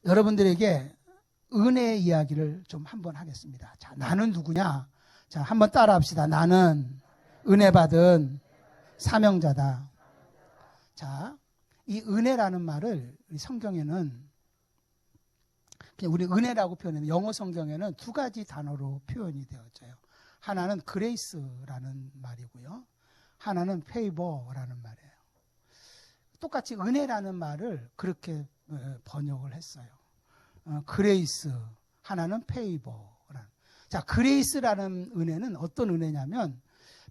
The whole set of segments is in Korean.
여러분들에게 은혜의 이야기를 좀 한번 하겠습니다. 자, 나는 누구냐? 자, 한번 따라 합시다. 나는 은혜 받은 사명자다. 자, 이 은혜라는 말을 성경에는 그냥 우리 은혜라고 표현해요. 영어 성경에는 두 가지 단어로 표현이 되어져요. 하나는 그레이스라는 말이고요. 하나는 페이버라는 말이에요. 똑같이 은혜라는 말을 그렇게 번역을 했어요. 그레이스, 하나는 페이버라는. 자, 그레이스라는 은혜는 어떤 은혜냐면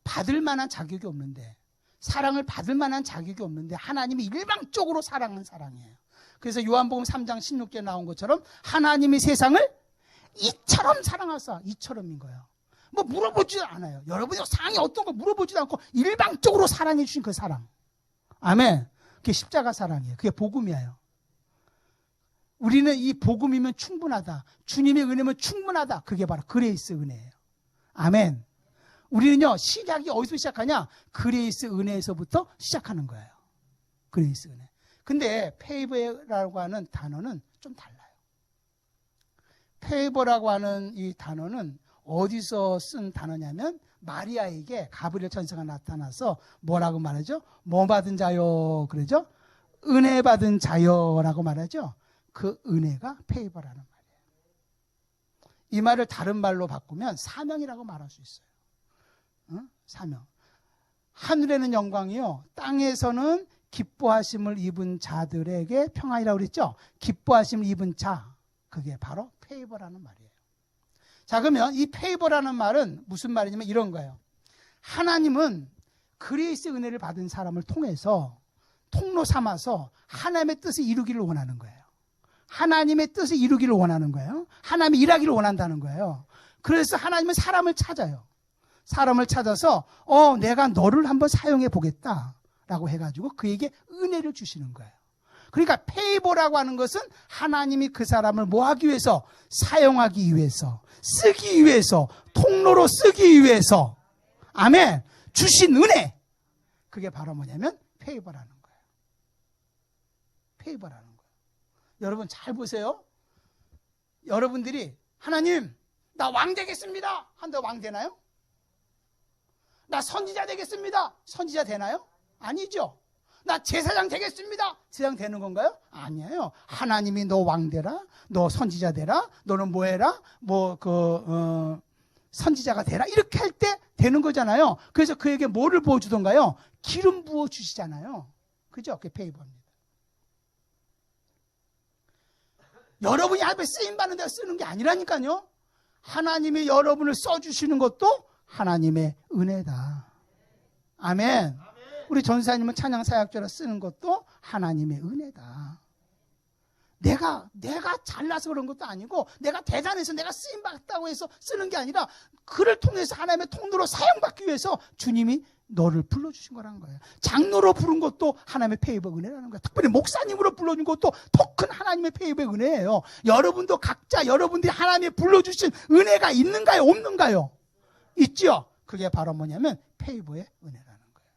받을 만한 자격이 없는데, 사랑을 받을 만한 자격이 없는데 하나님이 일방적으로 사랑한 사랑이에요. 그래서 요한복음 3장 16절에 나온 것처럼 하나님이 세상을 이처럼 사랑하사, 이처럼인 거예요. 뭐 물어보지도 않아요. 여러분이 사랑이 어떤 거 물어보지도 않고 일방적으로 사랑해 주신 그 사랑. 아멘. 그게 십자가 사랑이에요. 그게 복음이에요. 우리는 이 복음이면 충분하다. 주님의 은혜면 충분하다. 그게 바로 그레이스 은혜예요. 아멘. 우리는요, 시작이 어디서 시작하냐? 그레이스 은혜에서부터 시작하는 거예요. 그레이스 은혜. 근데 페이버라고 하는 단어는 좀 달라요. 페이버라고 하는 이 단어는 어디서 쓴 단어냐면 마리아에게 가브리엘 천사가 나타나서 뭐라고 말하죠? 뭐 받은 자요? 그러죠? 은혜 받은 자요라고 말하죠? 그 은혜가 페이버라는 말이에요. 이 말을 다른 말로 바꾸면 사명이라고 말할 수 있어요. 사명. 하늘에는 영광이요, 땅에서는 기뻐하심을 입은 자들에게 평안이라고 그랬죠? 기뻐하심을 입은 자, 그게 바로 페이버라는 말이에요. 자, 그러면 이 페이버라는 말은 무슨 말이냐면 이런 거예요. 하나님은 그레이스 은혜를 받은 사람을 통해서 통로 삼아서 하나님의 뜻을 이루기를 원하는 거예요. 하나님의 뜻을 이루기를 원하는 거예요. 하나님이 일하기를 원한다는 거예요. 그래서 하나님은 사람을 찾아요. 사람을 찾아서 내가 너를 한번 사용해 보겠다라고 해가지고 그에게 은혜를 주시는 거예요. 그러니까 페이버라고 하는 것은 하나님이 그 사람을 뭐 하기 위해서? 사용하기 위해서, 쓰기 위해서, 통로로 쓰기 위해서, 아멘, 주신 은혜. 그게 바로 뭐냐면 페이버라는 거예요. 페이버라는 거예요. 여러분 잘 보세요. 여러분들이 하나님, 나 왕 되겠습니다 한다, 왕 되나요? 나 선지자 되겠습니다, 선지자 되나요? 아니죠. 나 제사장 되겠습니다, 제사장 되는 건가요? 아니에요. 하나님이 너 왕 되라, 너 선지자 되라, 너는 뭐 해라, 선지자가 되라, 이렇게 할 때 되는 거잖아요. 그래서 그에게 뭐를 부어주던가요? 기름 부어주시잖아요. 그죠? 그게 페이버입니다. 여러분이 앞에 쓰임받는 데서 쓰는 게 아니라니까요. 하나님이 여러분을 써주시는 것도 하나님의 은혜다. 아멘. 우리 전사님은 찬양 사역자로 쓰는 것도 하나님의 은혜다. 내가 잘나서 그런 것도 아니고, 내가 대단해서 내가 쓰임받았다고 해서 쓰는 게 아니라, 그를 통해서 하나님의 통로로 사용받기 위해서 주님이 너를 불러주신 거라는 거예요. 장로로 부른 것도 하나님의 페이버 은혜라는 거예요. 특별히 목사님으로 불러준 것도 더 큰 하나님의 페이버 은혜예요. 여러분도 각자 여러분들이 하나님이 불러주신 은혜가 있는가요? 없는가요? 있죠? 그게 바로 뭐냐면 페이버의 은혜라는 거예요.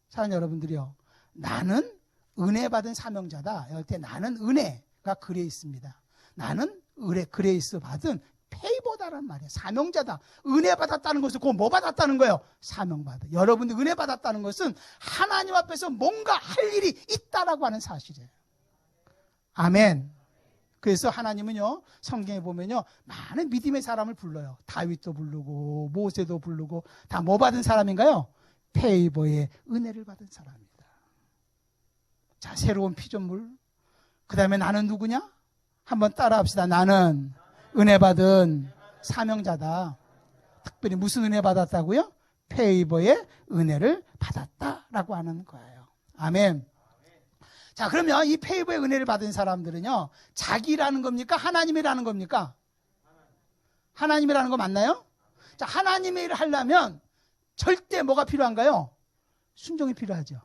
사랑하는 여러분들이요, 나는 은혜 받은 사명자다. 이럴 때 나는 은혜가 그레이스입니다. 나는 그레이스 받은 페이버다란 말이에요. 사명자다. 은혜 받았다는 것은 그 뭐 받았다는 거예요? 사명받아. 여러분들 은혜 받았다는 것은 하나님 앞에서 뭔가 할 일이 있다라고 하는 사실이에요. 아멘. 그래서 하나님은요, 성경에 보면요, 많은 믿음의 사람을 불러요. 다윗도 부르고 모세도 부르고, 다 뭐 받은 사람인가요? 페이버의 은혜를 받은 사람입니다. 자, 새로운 피조물. 그 다음에 나는 누구냐? 한번 따라 합시다. 나는 은혜 받은 사명자다. 특별히 무슨 은혜 받았다고요? 페이버의 은혜를 받았다라고 하는 거예요. 아멘. 자, 그러면 이 페이버의 은혜를 받은 사람들은요, 자기라는 겁니까? 하나님이라는 겁니까? 하나님이라는 거 맞나요? 자, 하나님의 일을 하려면 절대 뭐가 필요한가요? 순종이 필요하죠.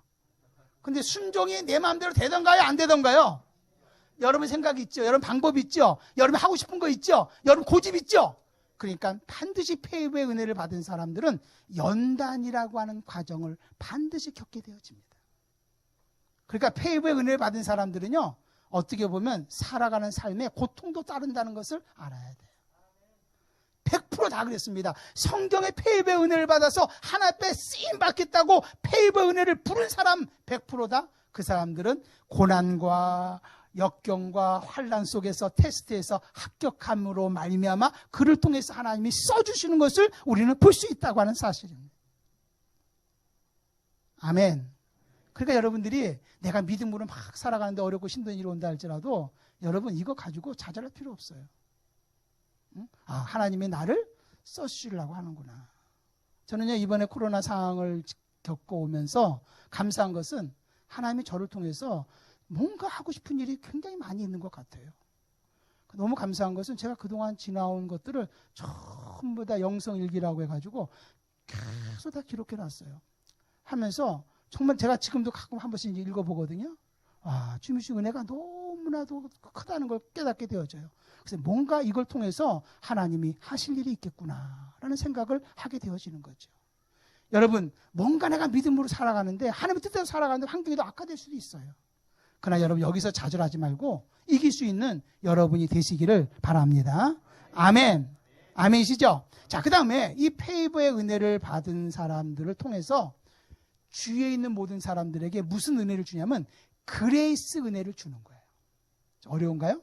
근데 순종이 내 마음대로 되던가요? 안 되던가요? 여러분 생각이 있죠? 여러분 방법이 있죠? 여러분 하고 싶은 거 있죠? 여러분 고집 있죠? 그러니까 반드시 페이버의 은혜를 받은 사람들은 연단이라고 하는 과정을 반드시 겪게 되어집니다. 그러니까 페이버의 은혜를 받은 사람들은요, 어떻게 보면 살아가는 삶에 고통도 따른다는 것을 알아야 돼요. 100% 다 그랬습니다. 성경의 페이브의 은혜를 받아서 하나님 앞에 쓰임 받겠다고 페이브의 은혜를 부른 사람 100% 다 그 사람들은 고난과 역경과 환난 속에서 테스트에서 합격함으로 말미암아 그를 통해서 하나님이 써주시는 것을 우리는 볼 수 있다고 하는 사실입니다. 아멘. 그러니까 여러분들이 내가 믿음으로 막 살아가는데 어렵고 힘든 일이 온다 할지라도 여러분 이거 가지고 좌절할 필요 없어요. 아, 하나님이 나를 써주시려고 하는구나. 저는요, 이번에 코로나 상황을 겪어오면서 감사한 것은 하나님이 저를 통해서 뭔가 하고 싶은 일이 굉장히 많이 있는 것 같아요. 너무 감사한 것은 제가 그동안 지나온 것들을 전부 다 영성일기라고 해가지고 계속 다 기록해놨어요. 하면서 정말 제가 지금도 가끔 한 번씩 읽어보거든요. 와, 주님의 은혜가 너무나도 크다는 걸 깨닫게 되어져요. 그래서 뭔가 이걸 통해서 하나님이 하실 일이 있겠구나라는 생각을 하게 되어지는 거죠. 여러분, 뭔가 내가 믿음으로 살아가는데 하나님의 뜻대로 살아가는데 환경이 더 악화될 수도 있어요. 그러나 여러분 여기서 좌절하지 말고 이길 수 있는 여러분이 되시기를 바랍니다. 아멘. 아멘이시죠? 자, 그 다음에 이 페이버의 은혜를 받은 사람들을 통해서 주위에 있는 모든 사람들에게 무슨 은혜를 주냐면 그레이스 은혜를 주는 거예요. 어려운가요?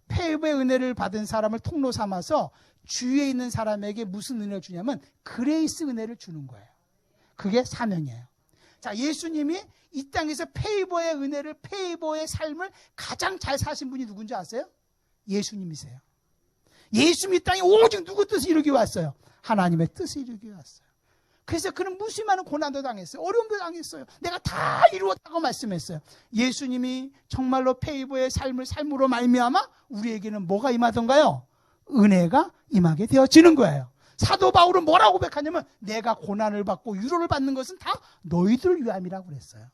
페이버의 은혜를 받은 사람을 통로 삼아서 주위에 있는 사람에게 무슨 은혜를 주냐면 그레이스 은혜를 주는 거예요. 그게 사명이에요. 자, 예수님이 이 땅에서 페이버의 은혜를, 페이버의 삶을 가장 잘 사신 분이 누군지 아세요? 예수님이세요. 예수님이 이 땅에 오직 누구 뜻을 이루기 왔어요? 하나님의 뜻을 이루기 왔어요. 그래서 그는 무수히 고난도 당했어요. 어려움도 당했어요. 내가 다 이루었다고 말씀했어요. 예수님이 정말로 페이버의 삶으로 말미암아 우리에게는 뭐가 임하던가요? 은혜가 임하게 되어지는 거예요. 사도 바울은 뭐라고 고백하냐면 내가 고난을 받고 위로를 받는 것은 다 너희들 위함이라고 그랬어요.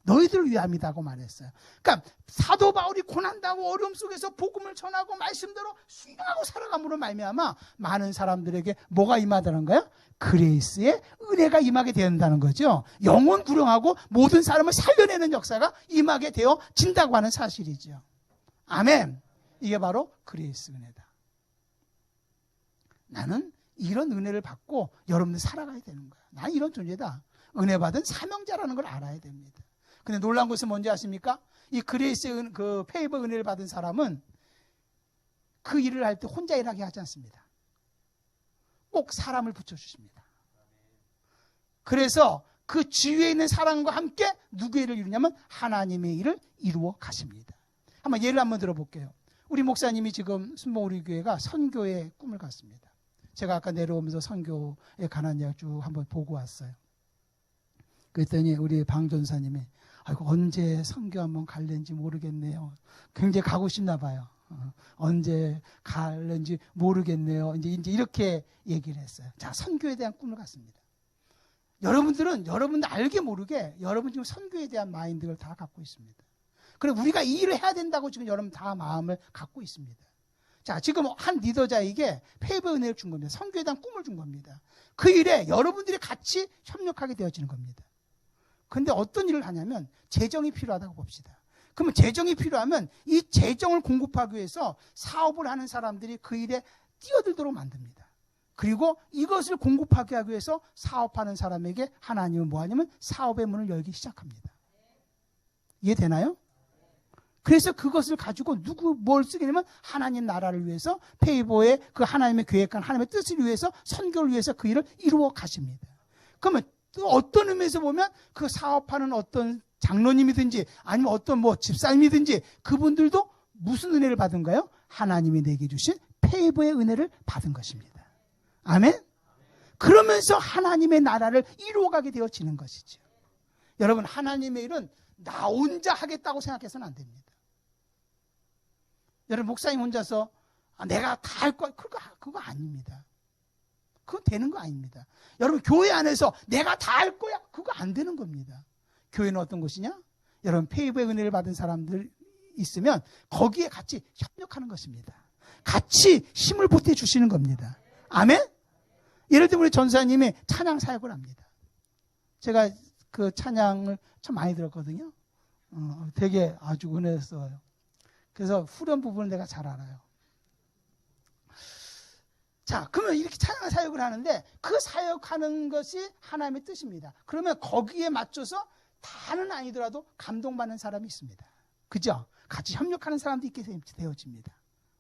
너희들 위함이라고 말했어요. 그러니까 사도 바울이 고난당하고 어려움 속에서 복음을 전하고 말씀대로 순종하고 살아감으로 말미암아 많은 사람들에게 뭐가 임하다는 거야? 그레이스의 은혜가 임하게 된다는 거죠. 영혼 구령하고 모든 사람을 살려내는 역사가 임하게 되어진다고 하는 사실이죠. 아멘. 이게 바로 그레이스 은혜다. 나는 이런 은혜를 받고 여러분들 살아가야 되는 거야. 난 이런 존재다. 은혜 받은 사명자라는 걸 알아야 됩니다. 근데 놀라운 것은 뭔지 아십니까? 이 그레이스의 그 페이버 은혜를 받은 사람은 그 일을 할 때 혼자 일하게 하지 않습니다. 꼭 사람을 붙여주십니다. 그래서 그 주위에 있는 사람과 함께 누구의 일을 이루냐면 하나님의 일을 이루어 가십니다. 한번 예를 한번 들어볼게요. 우리 목사님이 지금 순봉 우리 교회가 선교의 꿈을 갖습니다. 제가 아까 내려오면서 선교에 관한 이야기 쭉 한번 보고 왔어요. 그랬더니 우리 방 전사님이 아이고 언제 선교 한번 갈는지 모르겠네요. 굉장히 가고 싶나 봐요. 언제 갈는지 모르겠네요. 이제 이렇게 얘기를 했어요. 자, 선교에 대한 꿈을 갖습니다. 여러분들은 여러분들 알게 모르게 여러분 지금 선교에 대한 마인드를 다 갖고 있습니다. 그리고 우리가 이 일을 해야 된다고 지금 여러분 다 마음을 갖고 있습니다. 자, 지금 한 리더자에게 페이버 은혜를 준 겁니다. 선교에 대한 꿈을 준 겁니다. 그 일에 여러분들이 같이 협력하게 되어지는 겁니다. 그런데 어떤 일을 하냐면 재정이 필요하다고 봅시다. 그러면 재정이 필요하면 이 재정을 공급하기 위해서 사업을 하는 사람들이 그 일에 뛰어들도록 만듭니다. 그리고 이것을 공급하기 위해서 사업하는 사람에게 하나님은 뭐 하냐면 사업의 문을 열기 시작합니다. 이해되나요? 그래서 그것을 가지고 뭘 쓰겠냐면 하나님 나라를 위해서 페이보의 그 하나님의 계획한 하나님의 뜻을 위해서 선교를 위해서 그 일을 이루어 가십니다. 그러면 또 어떤 의미에서 보면 그 사업하는 어떤 장로님이든지 아니면 어떤 집사님이든지 그분들도 무슨 은혜를 받은가요? 하나님이 내게 주신 페이보의 은혜를 받은 것입니다. 아멘? 그러면서 하나님의 나라를 이루어가게 되어지는 것이죠. 여러분, 하나님의 일은 나 혼자 하겠다고 생각해서는 안 됩니다. 여러분, 목사님 혼자서 내가 다 할 거야. 그거 아닙니다. 그건 되는 거 아닙니다. 여러분, 교회 안에서 내가 다 할 거야. 그거 안 되는 겁니다. 교회는 어떤 곳이냐? 여러분, 페이보의 은혜를 받은 사람들 있으면 거기에 같이 협력하는 것입니다. 같이 힘을 보태주시는 겁니다. 아멘? 예를 들면 우리 전사님이 찬양 사역을 합니다. 제가 그 찬양을 참 많이 들었거든요. 되게 아주 은혜스러워요. 그래서 후렴 부분을 내가 잘 알아요. 자, 그러면 이렇게 찬양 사역을 하는데 그 사역하는 것이 하나님의 뜻입니다. 그러면 거기에 맞춰서 다는 아니더라도 감동받는 사람이 있습니다. 그죠? 같이 협력하는 사람도 있게 되어집니다.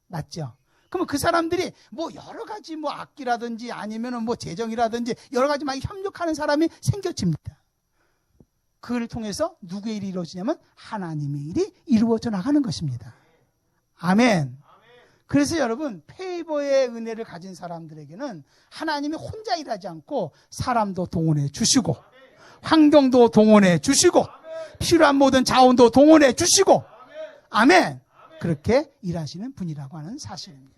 맞죠? 그러면 그 사람들이 뭐 여러 가지 뭐 악기라든지 아니면은 뭐 재정이라든지 여러 가지 막 협력하는 사람이 생겨집니다. 그걸 통해서 누구의 일이 이루어지냐면 하나님의 일이 이루어져 나가는 것입니다. 아멘. 그래서 여러분, 페이버의 은혜를 가진 사람들에게는 하나님이 혼자 일하지 않고 사람도 동원해 주시고 환경도 동원해 주시고 필요한 모든 자원도 동원해 주시고 아멘. 그렇게 일하시는 분이라고 하는 사실입니다.